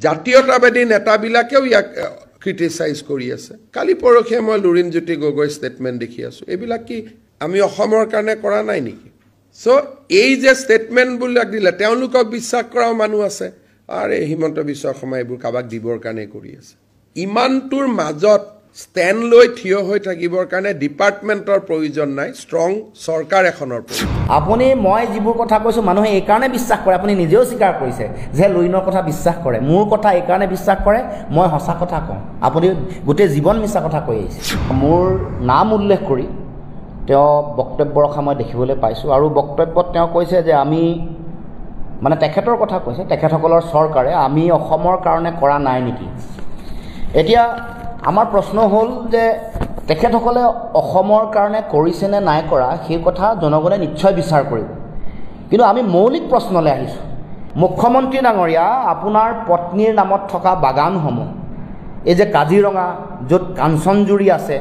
জাতীয়তাবাদী নেতাবিলাকেও ইয়াক ক্ৰিটিচাইজ কৰি আছে কালি পৰখে মই লুৰিণজ্যোতি গগৈ ষ্টেটমেণ্ট দেখি আছো এইবিলাক কি আমি অসমৰ কাৰণে কৰা নাই নেকি সো এই যে ষ্টেটমেণ্টবিলাক দিলে তেওঁলোকক বিশ্বাস কৰা মানুহ আছে আৰে হিমন্ত বিশ্ব শৰ্মা এইবোৰ কাবাক দিবৰ কাৰণে কৰি আছে ইমানটোৰ মাজত ষ্টেণ্ড লৈ থিয় হৈ থাকিবৰ কাৰণে ডিপাৰ্টমেণ্টৰ প্ৰয়োজন নাই ষ্ট্ৰং চৰকাৰ এখনৰ আপুনি মই যিবোৰ কথা কৈছো মানুহে এই কাৰণে বিশ্বাস কৰে আপুনি নিজেও স্বীকাৰ কৰিছে যে লুইনৰ কথা বিশ্বাস কৰে মোৰ কথা এই কাৰণে বিশ্বাস কৰে মই সঁচা কথা কওঁ আপুনি গোটেই জীৱন মিছা কথা কৈ আহিছে মোৰ নাম উল্লেখ কৰি তেওঁ বক্তব্য ৰখা মই দেখিবলৈ পাইছোঁ আৰু বক্তব্যত তেওঁ কৈছে যে আমি মানে তেখেতৰ কথা কৈছে তেখেতসকলৰ চৰকাৰে আমি অসমৰ কাৰণে কৰা নাই নেকি এতিয়া আমাৰ প্ৰশ্ন হ'ল যে তেখেতসকলে অসমৰ কাৰণে কৰিছে নে নাই কৰা সেই কথা জনগণে নিশ্চয় বিচাৰ কৰিব কিন্তু আমি মৌলিক প্ৰশ্নলৈ আহিছোঁ মুখ্যমন্ত্ৰী ডাঙৰীয়া আপোনাৰ পত্নীৰ নামত থকা বাগানসমূহ এই যে কাজিৰঙা য'ত কাঞ্চনজুৰি আছে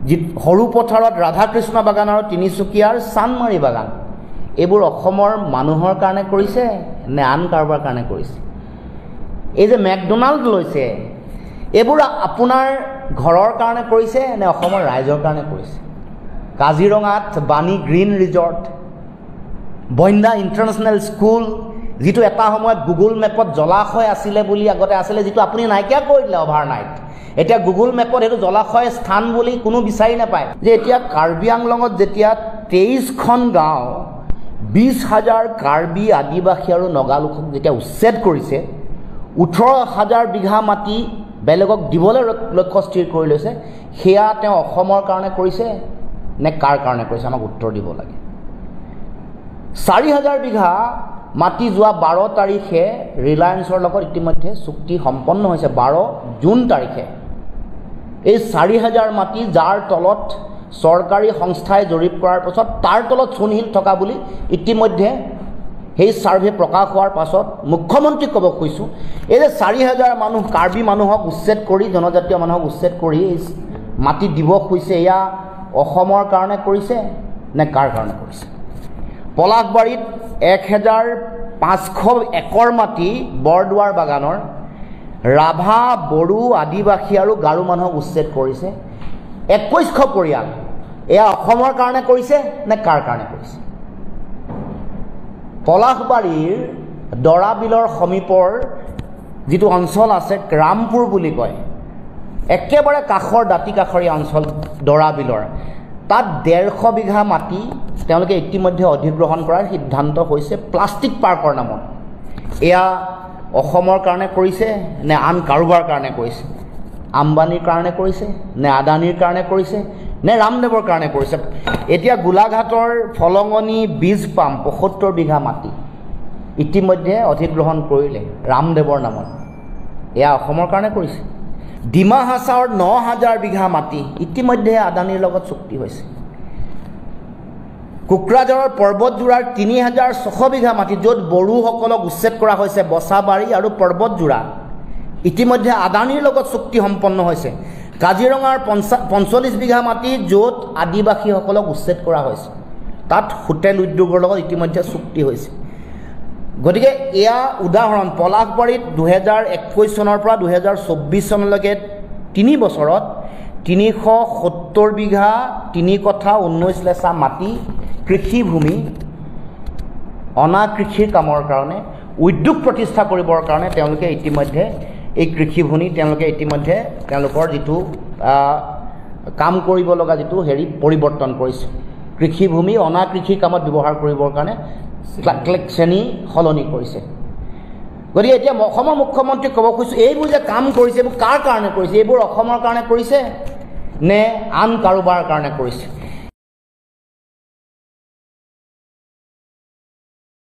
যি সৰু পথাৰত ৰাধাকৃষ্ণ বাগান আৰু তিনিচুকীয়াৰ চানমাৰী বাগান এইবোৰ অসমৰ মানুহৰ কাৰণে কৰিছে নে আন কাৰোবাৰ কাৰণে কৰিছে এই যে মেকডোনাল্ড লৈছে এইবোৰ আপোনাৰ ঘৰৰ কাৰণে কৰিছে নে অসমৰ ৰাইজৰ কাৰণে কৰিছে কাজিৰঙাত বাণী গ্ৰীণ ৰিজৰ্ট বইন্দা ইণ্টাৰনেশ্যনেল স্কুল যিটো এটা সময়ত গুগল মেপত জলাশয় আছিলে বুলি আগতে আছিলে যিটো আপুনি নাইকিয়া কৰি দিলে অভাৰনাইট এতিয়া গুগল মেপত সেইটো জলাশয় স্থান বুলি কোনো বিচাৰি নাপায় যে এতিয়া কাৰ্বি আংলঙত যেতিয়া 23খন গাঁও 20,000 কাৰ্বি আদিবাসী আৰু নগালোকক যেতিয়া উচ্ছেদ কৰিছে 18,000 বিঘা মাটি বেলেগক দিবলৈ লক্ষ্য স্থিৰ কৰি লৈছে সেয়া তেওঁ অসমৰ কাৰণে কৰিছে নে কাৰ কাৰণে কৰিছে আমাক উত্তৰ দিব লাগে 4,000 বিঘা মাটি যোৱা 12 তাৰিখে ৰিলায়েন্সৰ লগত ইতিমধ্যে চুক্তি সম্পন্ন হৈছে 12 জুন তাৰিখে এই 4,000 মাটি যাৰ তলত চৰকাৰী সংস্থাই জৰীপ কৰাৰ পাছত তাৰ তলত চূণশিল থকা বুলি ইতিমধ্যে সেই সাৰ্ভে প্ৰকাশ হোৱাৰ পাছত মুখ্যমন্ত্ৰী ক'ব কৈছোঁ এই যে 4,000 মানুহ কাৰ্বি মানুহক উচ্ছেদ কৰি জনজাতীয় মানুহক উচ্ছেদ কৰি মাটি দিব খুজিছে এয়া অসমৰ কাৰণে কৰিছে নে কাৰ কাৰণে কৰিছে পলাশবাৰীত 1,500 একৰ মাটি বৰদুৱাৰ বাগানৰ ৰাভা বড়ো আদিবাসী আৰু গাৰো মানুহক উচ্ছেদ কৰিছে 2100 পৰিয়াল এয়া অসমৰ কাৰণে কৰিছে নে কাৰ কাৰণে কৰিছে পলাশবাৰীৰ দৰাবিলৰ সমীপৰ যিটো অঞ্চল আছে ৰামপুৰ বুলি কয় একেবাৰে কাষৰ দাঁতি কাষৰীয়া অঞ্চল দৰাবিলৰ তাত 150 বিঘা মাটি তেওঁলোকে ইতিমধ্যে অধিগ্ৰহণ কৰাৰ সিদ্ধান্ত হৈছে প্লাষ্টিক পাৰ্কৰ নামত এয়া অসমৰ কাৰণে কৰিছে নে আন কাৰোবাৰ কাৰণে কৰিছে আম্বানীৰ কাৰণে কৰিছে নে আদানীৰ কাৰণে কৰিছে নে ৰামদেৱৰ কাৰণে কৰিছে এতিয়া গোলাঘাটৰ ফলঙনি বীজ পাম্প 75 বিঘা মাটি ইতিমধ্যে অধিগ্ৰহণ কৰিলে ৰামদেৱৰ নামত এয়া অসমৰ কাৰণে কৰিছে ডিমা হাছাওৰ 9,000 বিঘা মাটি ইতিমধ্যে আদানীৰ লগত চুক্তি হৈছে কোকৰাঝাৰৰ পৰ্বতজোৰাৰ 3,600 বিঘা মাটি য'ত বড়োসকলক উচ্ছেদ কৰা হৈছে বছাবাৰী আৰু পৰ্বতজোৰা ইতিমধ্যে আদানীৰ লগত চুক্তি সম্পন্ন হৈছে কাজিৰঙাৰ 45 বিঘা মাটি য'ত আদিবাসীসকলক উচ্ছেদ কৰা হৈছে তাত হোটেল উদ্যোগৰ লগত ইতিমধ্যে চুক্তি হৈছে গতিকে এয়া উদাহৰণ পলাশবাৰীত 2021 চনৰ পৰা 2024 চনলৈকে 3 বছৰত 370 বিঘা 3 কঠা 19 লেচা মাটি কৃষিভূমি অনা কৃষিৰ কামৰ কাৰণে উদ্যোগ প্ৰতিষ্ঠা কৰিবৰ কাৰণে তেওঁলোকে ইতিমধ্যে এই কৃষিভূমি তেওঁলোকে ইতিমধ্যে তেওঁলোকৰ যিটো কাম কৰিব লগা যিটো হেৰি পৰিৱৰ্তন কৰিছে কৃষিভূমি অনা কৃষি কামত ব্যৱহাৰ কৰিবৰ কাৰণে শ্ৰেণী সলনি কৰিছে গতিকে এতিয়া অসমৰ মুখ্যমন্ত্ৰী ক'ব খুজিছোঁ এইবোৰ যে কাম কৰিছে এইবোৰ কাৰ কাৰণে কৰিছে এইবোৰ অসমৰ কাৰণে কৰিছে নে আন কাৰোবাৰ কাৰণে কৰিছে